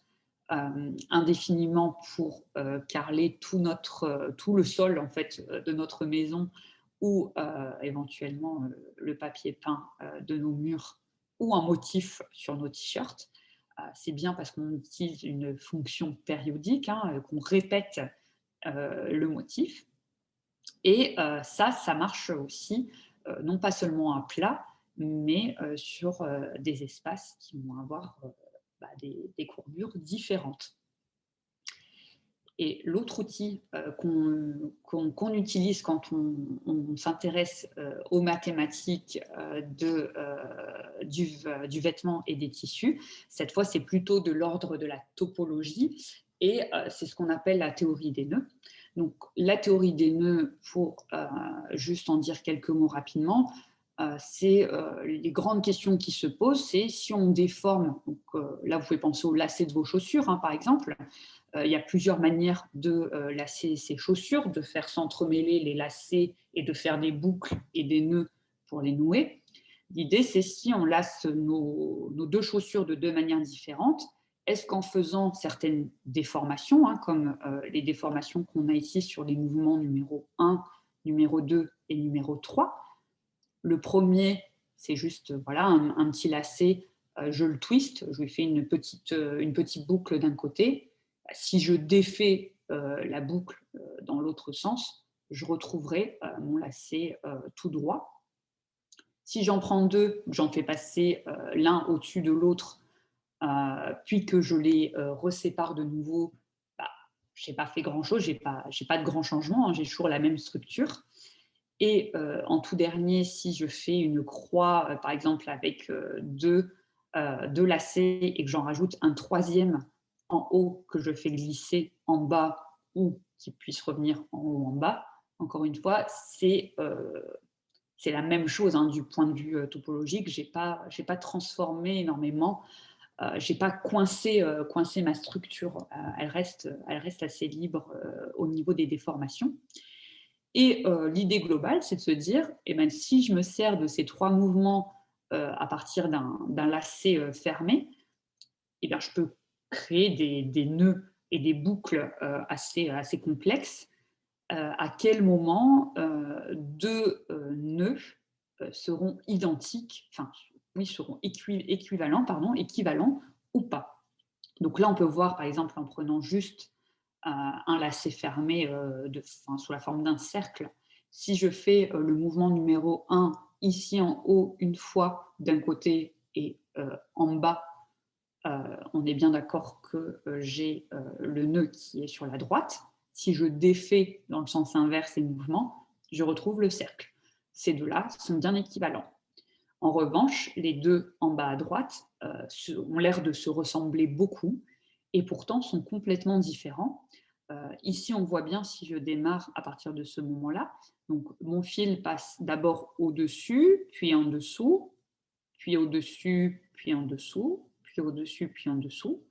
indéfiniment pour carreler tout le sol, en fait, de notre maison, ou éventuellement le papier peint de nos murs, ou un motif sur nos t-shirts. C'est bien parce qu'on utilise une fonction périodique, hein, qu'on répète le motif. Et ça marche aussi, non pas seulement à plat, mais sur des espaces qui vont avoir des courbures différentes. Et l'autre outil qu'on utilise quand on s'intéresse aux mathématiques du vêtement et des tissus, cette fois, c'est plutôt de l'ordre de la topologie, et c'est ce qu'on appelle la théorie des nœuds. Donc, la théorie des nœuds, pour juste en dire quelques mots rapidement, c'est les grandes questions qui se posent, c'est si on déforme, donc, là vous pouvez penser au lacet de vos chaussures, hein, par exemple. Il y a plusieurs manières de lacer ces chaussures, de faire s'entremêler les lacets et de faire des boucles et des nœuds pour les nouer. L'idée, c'est si on lace nos deux chaussures de deux manières différentes, est-ce qu'en faisant certaines déformations, hein, comme les déformations qu'on a ici sur les mouvements numéro 1, numéro 2 et numéro 3, le premier, c'est juste voilà, un petit lacet, je le twist, je lui fais une petite boucle d'un côté. Si je défais la boucle dans l'autre sens, je retrouverai mon lacet tout droit. Si j'en prends deux, j'en fais passer l'un au-dessus de l'autre, puis que je les resépare de nouveau, je n'ai pas fait grand-chose, je n'ai pas de grand changement, hein, j'ai toujours la même structure. Et en tout dernier, si je fais une croix, par exemple avec deux lacets, et que j'en rajoute un troisième en haut que je fais glisser en bas ou qui puisse revenir en haut ou en bas. Encore une fois, c'est la même chose hein, du point de vue topologique. Je n'ai pas transformé énormément, je n'ai pas coincé ma structure. Elle reste assez libre au niveau des déformations. Et l'idée globale, c'est de se dire, eh ben, si je me sers de ces 3 mouvements à partir d'un lacet fermé, eh bien, je peux créer des nœuds et des boucles assez complexes. À quel moment 2 nœuds seront identiques, enfin, oui, seront équivalents ou pas. Donc là, on peut voir, par exemple, en prenant juste un lacet fermé sous la forme d'un cercle, si je fais le mouvement numéro 1 ici en haut une fois d'un côté et en bas, on est bien d'accord que j'ai le nœud qui est sur la droite. Si je défais dans le sens inverse les mouvements, je retrouve le cercle. Ces deux-là sont bien équivalents. En revanche, les deux en bas à droite ont l'air de se ressembler beaucoup et pourtant sont complètement différents. Ici, on voit bien si je démarre à partir de ce moment-là. Donc, mon fil passe d'abord au-dessus, puis en dessous, puis au-dessus, puis en dessous, puis au-dessus, puis en dessous.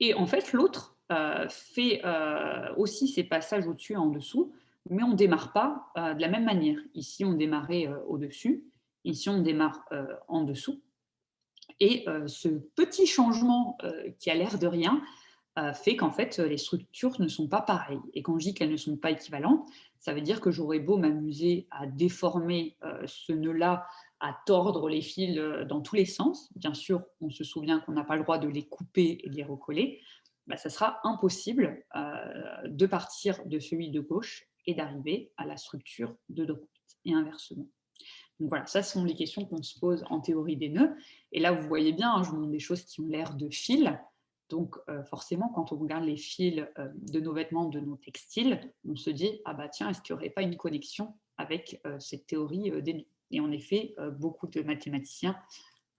Et en fait, l'autre fait aussi ces passages au-dessus et en dessous, mais on ne démarre pas de la même manière. Ici, on démarrait au-dessus, ici, on démarre en dessous. Et ce petit changement qui a l'air de rien fait qu'en fait, les structures ne sont pas pareilles. Et quand je dis qu'elles ne sont pas équivalentes, ça veut dire que j'aurais beau m'amuser à déformer ce nœud-là, à tordre les fils dans tous les sens. Bien sûr, on se souvient qu'on n'a pas le droit de les couper et de les recoller. Bah, ça sera impossible de partir de celui de gauche et d'arriver à la structure de droite et inversement. Donc voilà, ça sont les questions qu'on se pose en théorie des nœuds. Et là, vous voyez bien, hein, je vous montre des choses qui ont l'air de fils. Donc forcément, quand on regarde les fils de nos vêtements, de nos textiles, on se dit, ah bah tiens, est-ce qu'il n'y aurait pas une connexion avec cette théorie des nœuds? Et en effet, beaucoup de mathématiciens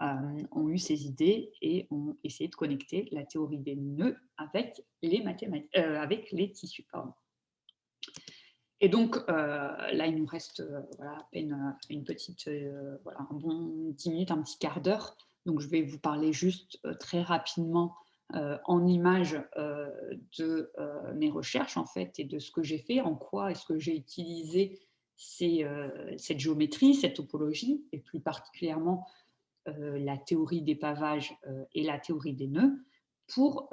ont eu ces idées et ont essayé de connecter la théorie des nœuds avec avec les tissus. Pardon. Et donc, là, il nous reste voilà, à peine une petite, voilà, un bon 10 minutes, un petit quart d'heure. Donc, je vais vous parler juste très rapidement en images de mes recherches, en fait, et de ce que j'ai fait, en quoi est-ce que j'ai utilisé cette géométrie, cette topologie, et plus particulièrement la théorie des pavages et la théorie des nœuds, pour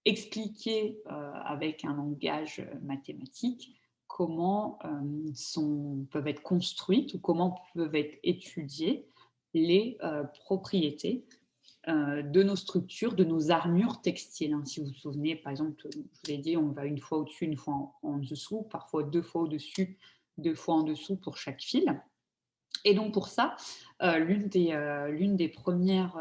expliquer avec un langage mathématique comment peuvent être construites ou comment peuvent être étudiées les propriétés de nos structures, de nos armures textiles. Hein. Si vous vous souvenez, par exemple, je vous l'ai dit, on va une fois au-dessus, une fois en dessous, parfois 2 fois au-dessus, 2 fois en dessous pour chaque fil. Et donc pour ça, l'une des premières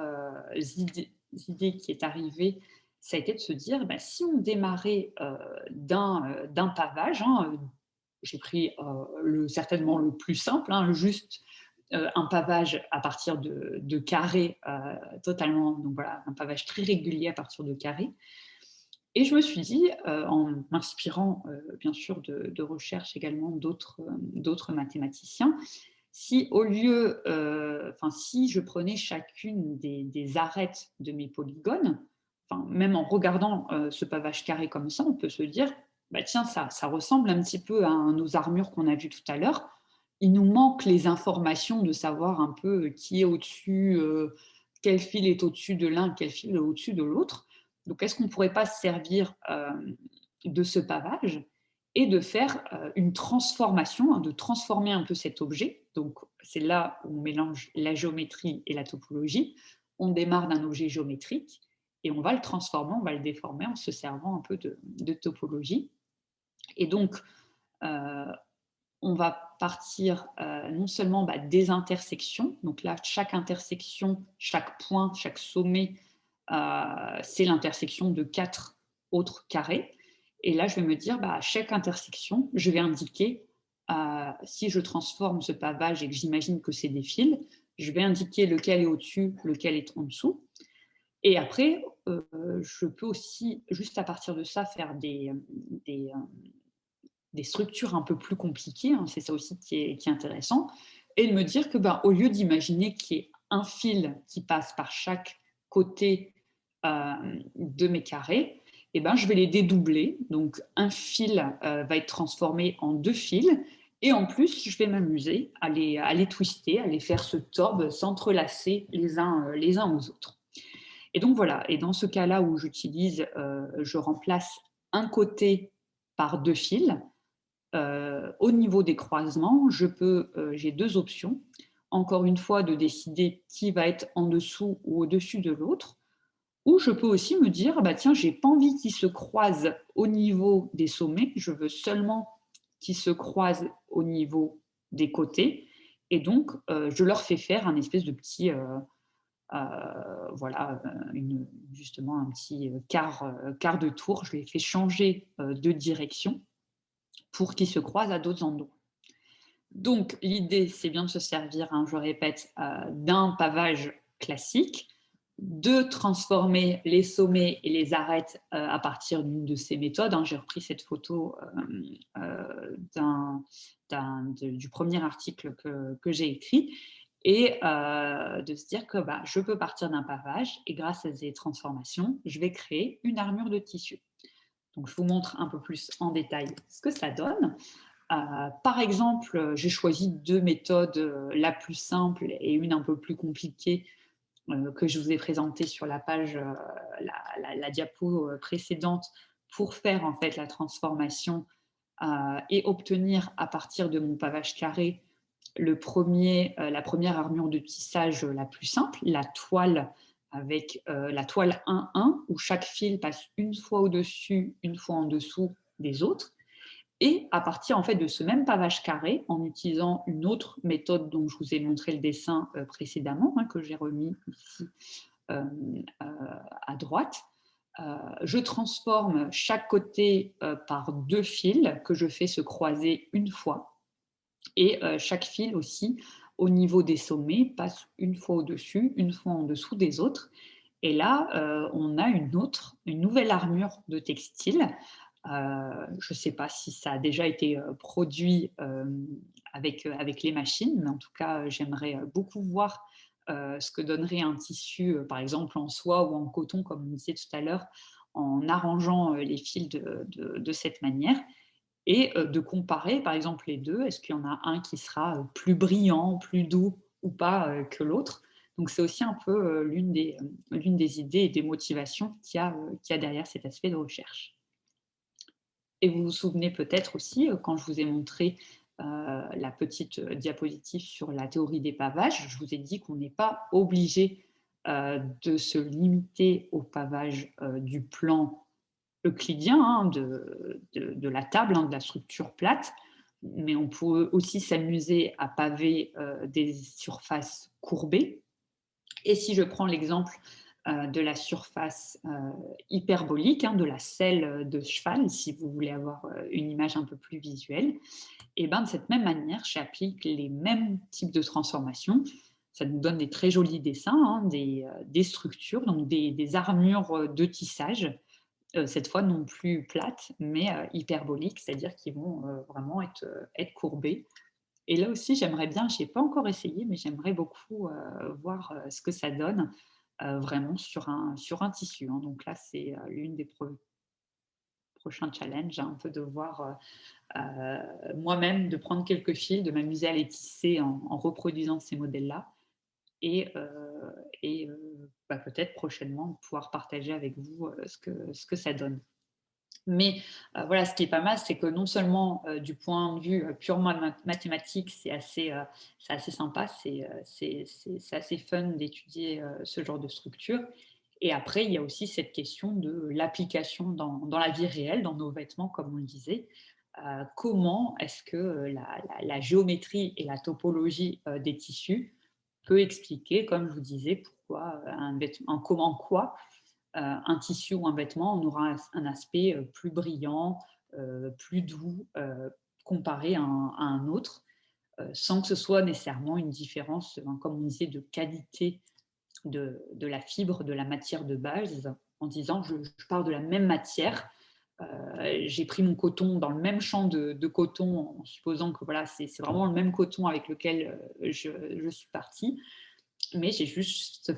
idées qui est arrivée, ça a été de se dire, bah, si on démarrait d'un pavage, hein, j'ai pris certainement le plus simple, hein, juste un pavage à partir de carrés totalement, donc voilà, un pavage très régulier à partir de carrés. Et je me suis dit, en m'inspirant bien sûr de recherches également d'autres mathématiciens, si au lieu, si je prenais chacune des arêtes de mes polygones, même en regardant ce pavage carré comme ça, on peut se dire, bah tiens, ça ressemble un petit peu à nos armures qu'on a vues tout à l'heure. Il nous manque les informations de savoir un peu qui est au-dessus, quel fil est au-dessus de l'un, quel fil est au-dessus de l'autre. Donc, est-ce qu'on ne pourrait pas se servir de ce pavage et de faire une transformation, hein, de transformer un peu cet objet. Donc, c'est là où on mélange la géométrie et la topologie. On démarre d'un objet géométrique et on va le transformer, on va le déformer en se servant un peu de topologie. Et donc, on va partir non seulement des intersections, donc là, chaque intersection, chaque point, chaque sommet, c'est l'intersection de 4 autres carrés. Et là, je vais me dire, à chaque intersection, je vais indiquer, si je transforme ce pavage et que j'imagine que c'est des fils, je vais indiquer lequel est au-dessus, lequel est en dessous. Et après, je peux aussi, juste à partir de ça, faire des, des structures un peu plus compliquées, hein, c'est ça aussi qui est intéressant, et de me dire que ben, au lieu d'imaginer qu'il y ait un fil qui passe par chaque côté de mes carrés, eh ben, je vais les dédoubler. Donc un fil va être transformé en 2 fils, et en plus, je vais m'amuser à les twister, à les faire se tordre, s'entrelacer les uns aux autres. Et donc voilà, et dans ce cas-là où j'utilise, je remplace un côté par 2 fils, au niveau des croisements, j'ai 2 options. Encore une fois, de décider qui va être en dessous ou au-dessus de l'autre. Ou je peux aussi me dire, bah tiens, j'ai pas envie qu'ils se croisent au niveau des sommets, je veux seulement qu'ils se croisent au niveau des côtés. Et donc, je leur fais faire un espèce de petit, voilà, justement un petit quart de tour. Je les fais changer de direction pour qu'ils se croisent à d'autres endroits. Donc, l'idée, c'est bien de se servir, hein, je répète, d'un pavage classique, de transformer les sommets et les arêtes à partir d'une de ces méthodes. Hein. J'ai repris cette photo du premier article que j'ai écrit, et de se dire que bah, je peux partir d'un pavage et grâce à ces transformations, je vais créer une armure de tissu. Donc, je vous montre un peu plus en détail ce que ça donne. Par exemple, j'ai choisi 2 méthodes, la plus simple et une un peu plus compliquée, que je vous ai présentée sur la page, la diapo précédente, pour faire en fait la transformation et obtenir à partir de mon pavage carré la première armure de tissage la plus simple, la toile avec la toile 1-1, où chaque fil passe une fois au-dessus, une fois en dessous des autres. Et à partir en fait de ce même pavage carré, en utilisant une autre méthode dont je vous ai montré le dessin précédemment, hein, que j'ai remis ici euh, à droite, je transforme chaque côté par 2 fils que je fais se croiser une fois. Et chaque fil aussi, au niveau des sommets, passe une fois au-dessus, une fois en dessous des autres. Et là, on a une nouvelle armure de textile. Je ne sais pas si ça a déjà été produit avec les machines, mais en tout cas, j'aimerais beaucoup voir ce que donnerait un tissu, par exemple en soie ou en coton, comme on disait tout à l'heure, en arrangeant les fils de cette manière, et de comparer, par exemple, les deux. Est-ce qu'il y en a un qui sera plus brillant, plus doux ou pas que l'autre? Donc, c'est aussi un peu l'une des idées et des motivations qu'il y a derrière cet aspect de recherche. Et vous vous souvenez peut-être aussi, quand je vous ai montré la petite diapositive sur la théorie des pavages, je vous ai dit qu'on n'est pas obligé de se limiter au pavage du plan euclidien, hein, de la table, hein, de la structure plate, mais on peut aussi s'amuser à paver des surfaces courbées. Et si je prends l'exemple de la surface hyperbolique, hein, de la selle de cheval, si vous voulez avoir une image un peu plus visuelle, et ben de cette même manière, j'applique les mêmes types de transformations. Ça nous donne des très jolis dessins, hein, des structures, donc des armures de tissage, cette fois non plus plates, mais hyperboliques, c'est-à-dire qui vont vraiment être courbées. Et là aussi, j'aimerais bien, je n'ai pas encore essayé, mais j'aimerais beaucoup voir ce que ça donne vraiment sur un tissu. Hein. Donc là, c'est l'une des prochains challenges, hein, un peu de voir moi-même, de prendre quelques fils, de m'amuser à les tisser en reproduisant ces modèles-là. Et, bah, peut-être prochainement pouvoir partager avec vous ce que ça donne. Mais voilà, ce qui est pas mal, c'est que non seulement du point de vue purement mathématique, c'est assez sympa, c'est assez fun d'étudier ce genre de structure. Et après, il y a aussi cette question de l'application dans la vie réelle, dans nos vêtements, comme on le disait. Comment est-ce que la géométrie et la topologie des tissus peut expliquer, comme je vous disais, pourquoi un vêtement, comment quoi un tissu ou un vêtement, on aura un aspect plus brillant, plus doux, comparé à un autre, sans que ce soit nécessairement une différence, comme on disait, de qualité de la fibre, de la matière de base, en disant je pars de la même matière. J'ai pris mon coton dans le même champ de coton en supposant que voilà, c'est vraiment le même coton avec lequel je suis partie, mais j'ai juste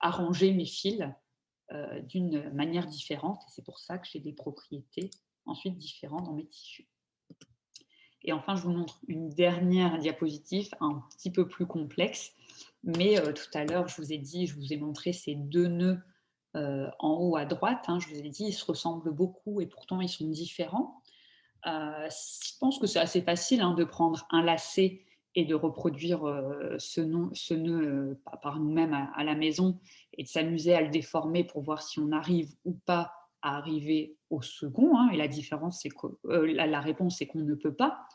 arrangé mes fils d'une manière différente et c'est pour ça que j'ai des propriétés ensuite différentes dans mes tissus. Et enfin, je vous montre une dernière diapositive un petit peu plus complexe, mais tout à l'heure, je vous ai montré ces 2 nœuds en haut à droite, hein, je vous ai dit, ils se ressemblent beaucoup et pourtant ils sont différents. Je pense que c'est assez facile hein, de prendre un lacet et de reproduire ce nœud par nous-mêmes à la maison et de s'amuser à le déformer pour voir si on arrive ou pas à arriver au second. Hein, et la différence, c'est que la réponse, c'est qu'on ne peut pas.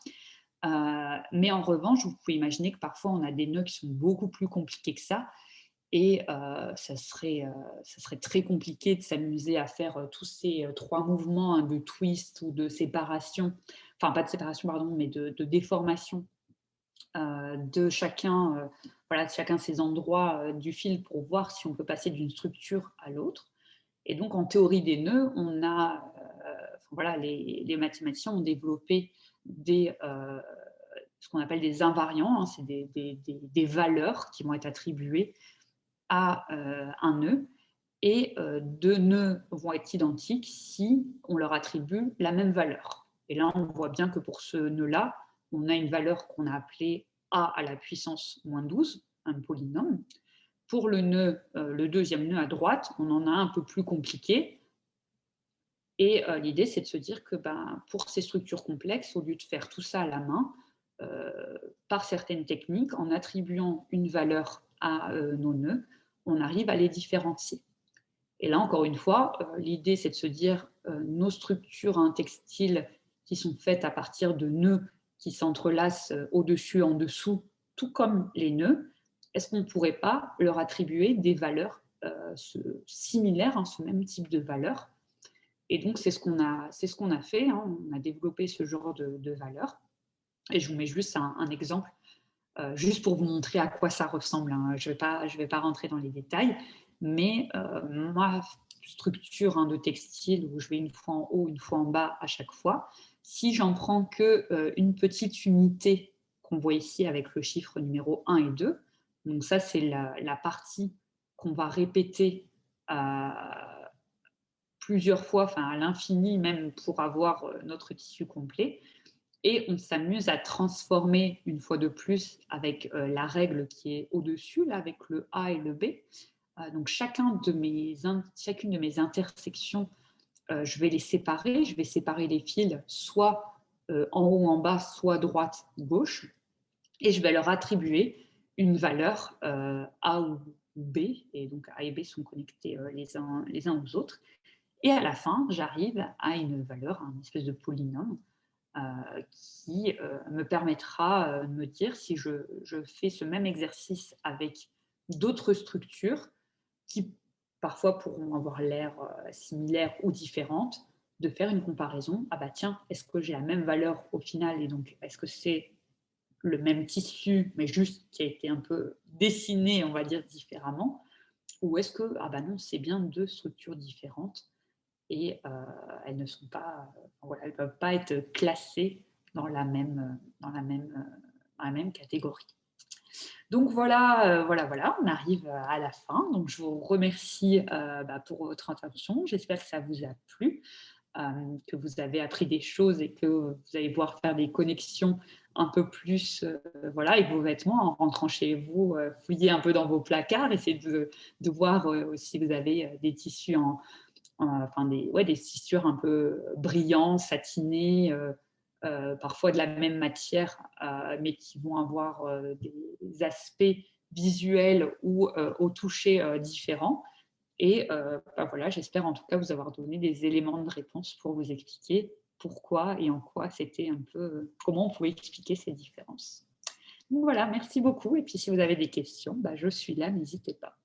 Mais en revanche, vous pouvez imaginer que parfois on a des nœuds qui sont beaucoup plus compliqués que ça et ça serait très compliqué de s'amuser à faire tous ces 3 mouvements hein, de twist ou de séparation, enfin pas de séparation, pardon, mais de déformation de chacun, voilà, de chacun ces endroits du fil pour voir si on peut passer d'une structure à l'autre. Et donc en théorie des nœuds, on a, voilà, les mathématiciens ont développé ce qu'on appelle des invariants, hein, c'est des valeurs qui vont être attribuées à un nœud et 2 nœuds vont être identiques si on leur attribue la même valeur. Et là, on voit bien que pour ce nœud-là, on a une valeur qu'on a appelée a à la puissance moins 12, un polynôme. Pour le deuxième nœud à droite, on en a un peu plus compliqué. Et l'idée, c'est de se dire que pour ces structures complexes, au lieu de faire tout ça à la main, par certaines techniques, en attribuant une valeur à nos nœuds, on arrive à les différencier. Et là, encore une fois, l'idée, c'est de se dire nos structures en textile qui sont faites à partir de nœuds qui s'entrelacent au-dessus, en dessous, tout comme les nœuds, est-ce qu'on ne pourrait pas leur attribuer des valeurs similaires, hein, ce même type de valeurs? Et donc, c'est ce qu'on a fait, hein, on a développé ce genre de valeurs. Et je vous mets juste un exemple, juste pour vous montrer à quoi ça ressemble. Hein. Je ne vais pas rentrer dans les détails, mais ma structure hein, de textile, où je vais une fois en haut, une fois en bas à chaque fois, si j'en prends qu'une petite unité qu'on voit ici avec le chiffre numéro 1 et 2, donc ça c'est la partie qu'on va répéter plusieurs fois, enfin à l'infini même pour avoir notre tissu complet. Et on s'amuse à transformer une fois de plus avec la règle qui est au-dessus, là, avec le A et le B. Donc chacune de mes intersections, je vais les séparer. Je vais séparer les fils soit en haut, en bas, soit droite, gauche. Et je vais leur attribuer une valeur A ou B. Et donc A et B sont connectés les uns aux autres. Et à la fin, j'arrive à une valeur, une espèce de polynôme, qui me permettra de me dire si je fais ce même exercice avec d'autres structures qui parfois pourront avoir l'air similaires ou différentes, de faire une comparaison. Ah bah tiens, est-ce que j'ai la même valeur au final et donc est-ce que c'est le même tissu mais juste qui a été un peu dessiné, on va dire, différemment, ou est-ce que ah bah non, c'est bien 2 structures différentes et elles ne sont pas, voilà, elles peuvent pas être classées dans la même catégorie. Donc voilà, on arrive à la fin. Donc je vous remercie pour votre attention. J'espère que ça vous a plu, que vous avez appris des choses et que vous allez pouvoir faire des connexions un peu plus voilà, avec vos vêtements en rentrant chez vous, fouiller un peu dans vos placards, essayer de voir si vous avez des tissus enfin des tissures un peu brillants, satinés, parfois de la même matière, mais qui vont avoir des aspects visuels ou au toucher différents. Et voilà, j'espère en tout cas vous avoir donné des éléments de réponse pour vous expliquer pourquoi et en quoi c'était un peu, comment on pouvait expliquer ces différences. Donc voilà, merci beaucoup. Et puis si vous avez des questions, je suis là, n'hésitez pas.